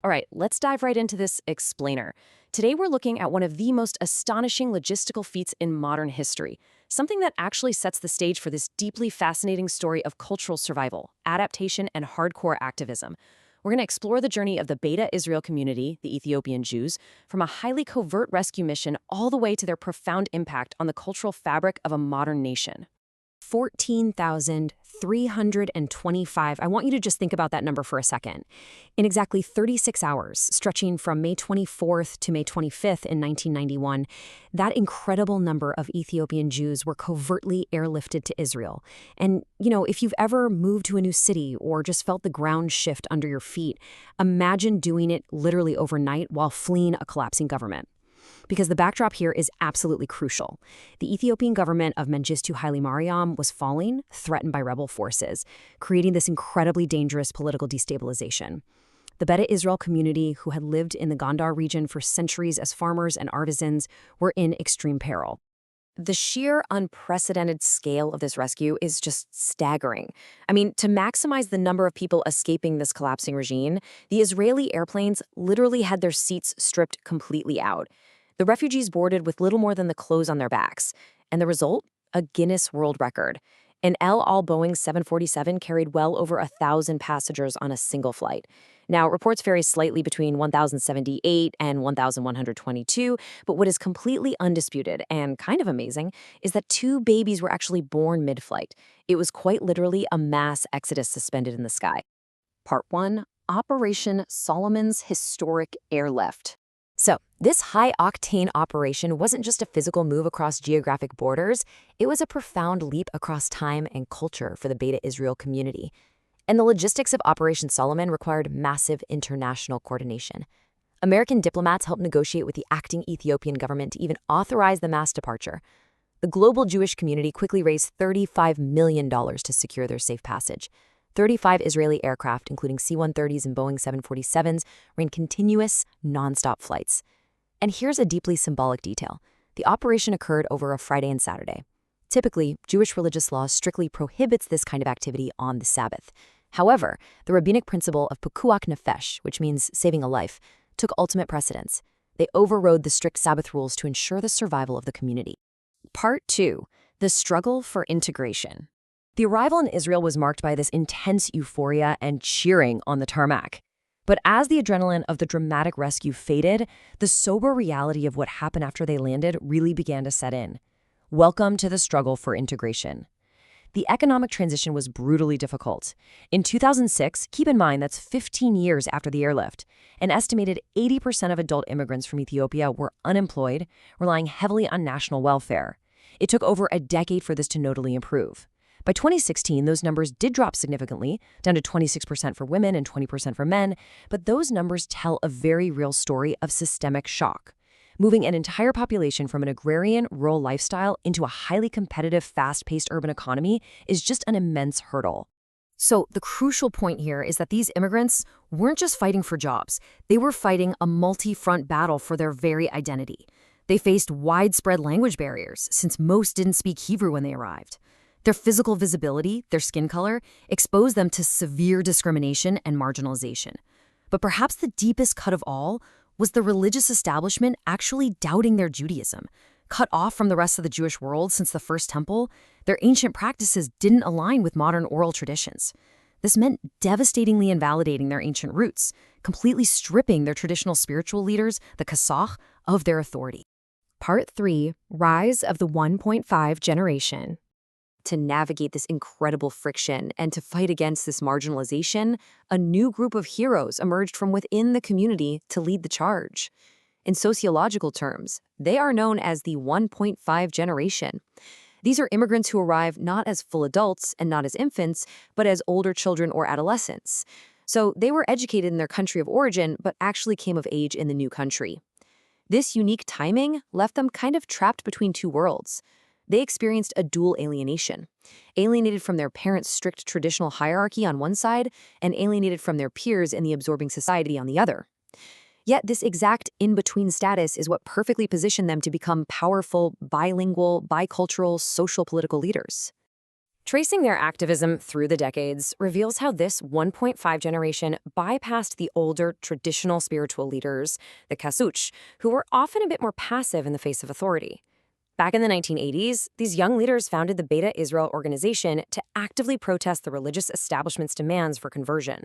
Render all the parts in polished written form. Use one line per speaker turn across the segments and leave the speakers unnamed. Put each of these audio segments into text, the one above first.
All right, let's dive right into this explainer. Today we're looking at one of the most astonishing logistical feats in modern history, something that actually sets the stage for this deeply fascinating story of cultural survival, adaptation, and hardcore activism. We're going to explore the journey of the Beta Israel community, the Ethiopian Jews, from a highly covert rescue mission all the way to their profound impact on the cultural fabric of a modern nation. 14,325. I want you to just think about that number for a second. In exactly 36 hours, stretching from May 24th to May 25th in 1991, that incredible number of Ethiopian Jews were covertly airlifted to Israel. And, if you've ever moved to a new city or just felt the ground shift under your feet, imagine doing it literally overnight while fleeing a collapsing government. Because the backdrop here is absolutely crucial. The Ethiopian government of Mengistu Haile Mariam was falling, threatened by rebel forces, creating this incredibly dangerous political destabilization. The Beta Israel community, who had lived in the Gondar region for centuries as farmers and artisans, were in extreme peril. The sheer unprecedented scale of this rescue is just staggering. I mean, to maximize the number of people escaping this collapsing regime, the Israeli airplanes literally had their seats stripped completely out. The refugees boarded with little more than the clothes on their backs. And the result? A Guinness World Record. An El Al Boeing 747 carried well over 1,000 passengers on a single flight. Now, reports vary slightly between 1,078 and 1,122, but what is completely undisputed and kind of amazing is that 2 babies were actually born mid-flight. It was quite literally a mass exodus suspended in the sky. Part 1, Operation Solomon's Historic Airlift. So, this high-octane operation wasn't just a physical move across geographic borders, it was a profound leap across time and culture for the Beta Israel community. And the logistics of Operation Solomon required massive international coordination. American diplomats helped negotiate with the acting Ethiopian government to even authorize the mass departure. The global Jewish community quickly raised $35 million to secure their safe passage. 35 Israeli aircraft, including C-130s and Boeing 747s, ran continuous, non-stop flights. And here's a deeply symbolic detail. The operation occurred over a Friday and Saturday. Typically, Jewish religious law strictly prohibits this kind of activity on the Sabbath. However, the rabbinic principle of pikuach nefesh, which means saving a life, took ultimate precedence. They overrode the strict Sabbath rules to ensure the survival of the community. Part 2. The struggle for integration. The arrival in Israel was marked by this intense euphoria and cheering on the tarmac. But as the adrenaline of the dramatic rescue faded, the sober reality of what happened after they landed really began to set in. Welcome to the struggle for integration. The economic transition was brutally difficult. In 2006, keep in mind that's 15 years after the airlift, an estimated 80% of adult immigrants from Ethiopia were unemployed, relying heavily on national welfare. It took over a decade for this to notably improve. By 2016, those numbers did drop significantly, down to 26% for women and 20% for men, but those numbers tell a very real story of systemic shock. Moving an entire population from an agrarian, rural lifestyle into a highly competitive, fast-paced urban economy is just an immense hurdle. So the crucial point here is that these immigrants weren't just fighting for jobs. They were fighting a multi-front battle for their very identity. They faced widespread language barriers, since most didn't speak Hebrew when they arrived. Their physical visibility, their skin color, exposed them to severe discrimination and marginalization. But perhaps the deepest cut of all was the religious establishment actually doubting their Judaism. Cut off from the rest of the Jewish world since the First Temple, their ancient practices didn't align with modern oral traditions. This meant devastatingly invalidating their ancient roots, completely stripping their traditional spiritual leaders, the Kasach, of their authority. Part 3. Rise of the 1.5 Generation. To navigate this incredible friction and to fight against this marginalization, a new group of heroes emerged from within the community to lead the charge. In sociological terms, they are known as the 1.5 generation. These are immigrants who arrive not as full adults and not as infants, but as older children or adolescents. So they were educated in their country of origin, but actually came of age in the new country. This unique timing left them kind of trapped between two worlds. They experienced a dual alienation, alienated from their parents' strict traditional hierarchy on one side and alienated from their peers in the absorbing society on the other. Yet this exact in-between status is what perfectly positioned them to become powerful, bilingual, bicultural, social political leaders. Tracing their activism through the decades reveals how this 1.5 generation bypassed the older, traditional spiritual leaders, the Kasuch, who were often a bit more passive in the face of authority. Back in the 1980s, these young leaders founded the Beta Israel organization to actively protest the religious establishment's demands for conversion.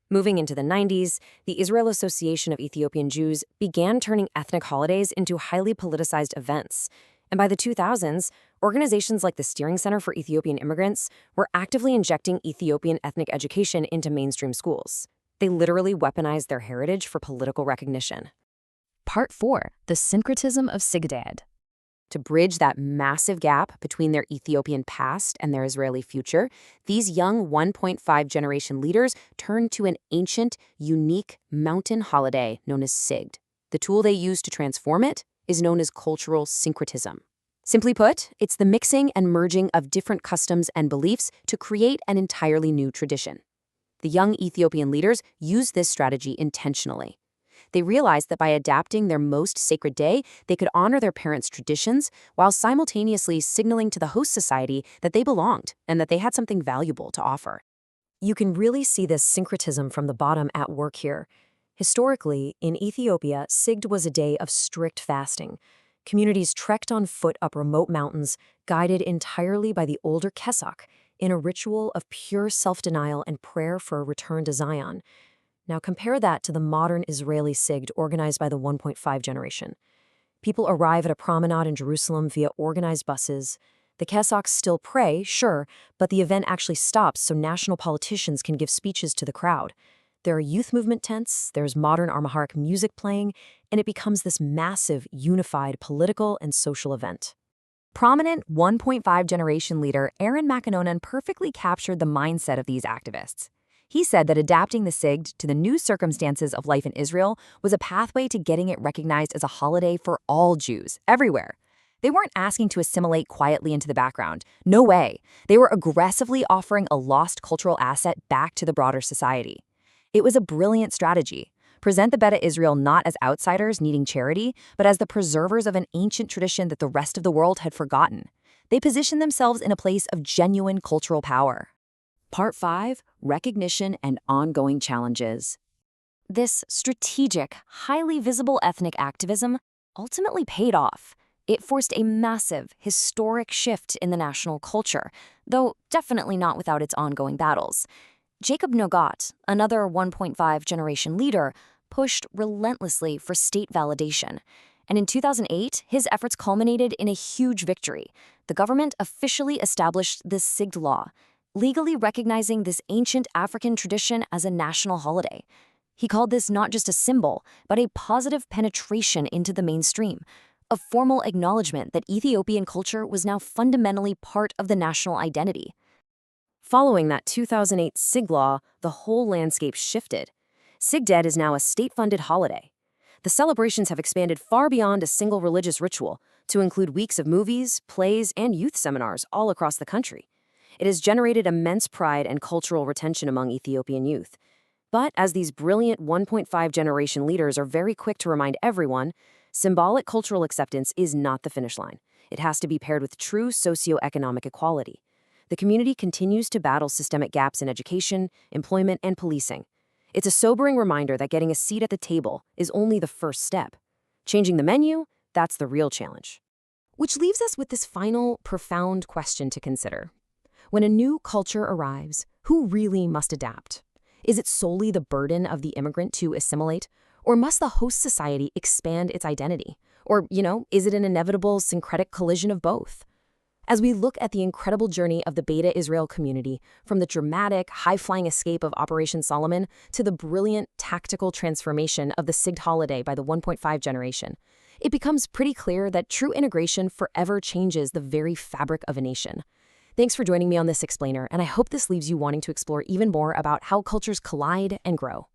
Moving into the 90s, the Israel Association of Ethiopian Jews began turning ethnic holidays into highly politicized events. And by the 2000s, organizations like the Steering Center for Ethiopian Immigrants were actively injecting Ethiopian ethnic education into mainstream schools. They literally weaponized their heritage for political recognition.
Part 4. The Syncretism of Sigdad.
To bridge that massive gap between their Ethiopian past and their Israeli future, these young 1.5 generation leaders turned to an ancient, unique mountain holiday known as Sigd. The tool they used to transform it is known as cultural syncretism. Simply put, it's the mixing and merging of different customs and beliefs to create an entirely new tradition. The young Ethiopian leaders used this strategy intentionally. They realized that by adapting their most sacred day, they could honor their parents' traditions while simultaneously signaling to the host society that they belonged and that they had something valuable to offer. You can really see this syncretism from the bottom at work here. Historically, in Ethiopia, Sigd was a day of strict fasting. Communities trekked on foot up remote mountains, guided entirely by the older Kesach, in a ritual of pure self-denial and prayer for a return to Zion. Now compare that to the modern Israeli Sigd organized by the 1.5 generation. People arrive at a promenade in Jerusalem via organized buses. The Kesachs still pray, sure, but the event actually stops so national politicians can give speeches to the crowd. There are youth movement tents, there's modern Amharic music playing, and it becomes this massive, unified political and social event.
Prominent 1.5 generation leader Aaron McAnonan perfectly captured the mindset of these activists. He said that adapting the Sigd to the new circumstances of life in Israel was a pathway to getting it recognized as a holiday for all Jews, everywhere. They weren't asking to assimilate quietly into the background. No way. They were aggressively offering a lost cultural asset back to the broader society. It was a brilliant strategy. Present the Beta Israel not as outsiders needing charity, but as the preservers of an ancient tradition that the rest of the world had forgotten. They positioned themselves in a place of genuine cultural power.
Part 5. Recognition and ongoing challenges.
This strategic, highly visible ethnic activism ultimately paid off. It forced a massive, historic shift in the national culture, though definitely not without its ongoing battles. Jacob Nogat, another 1.5 generation leader, pushed relentlessly for state validation. And in 2008, his efforts culminated in a huge victory. The government officially established the Sigd law, legally recognizing this ancient African tradition as a national holiday. He called this not just a symbol, but a positive penetration into the mainstream, a formal acknowledgement that Ethiopian culture was now fundamentally part of the national identity.
Following that 2008 Sigd law, the whole landscape shifted. Sigded is now a state-funded holiday. The celebrations have expanded far beyond a single religious ritual to include weeks of movies, plays, and youth seminars all across the country. It has generated immense pride and cultural retention among Ethiopian youth. But as these brilliant 1.5 generation leaders are very quick to remind everyone, symbolic cultural acceptance is not the finish line. It has to be paired with true socioeconomic equality. The community continues to battle systemic gaps in education, employment, and policing. It's a sobering reminder that getting a seat at the table is only the first step. Changing the menu, that's the real challenge. Which leaves us with this final, profound question to consider. When a new culture arrives, who really must adapt? Is it solely the burden of the immigrant to assimilate? Or must the host society expand its identity? Or, is it an inevitable syncretic collision of both? As we look at the incredible journey of the Beta Israel community, from the dramatic, high-flying escape of Operation Solomon to the brilliant, tactical transformation of the Sigd holiday by the 1.5 generation, it becomes pretty clear that true integration forever changes the very fabric of a nation. Thanks for joining me on this explainer, and I hope this leaves you wanting to explore even more about how cultures collide and grow.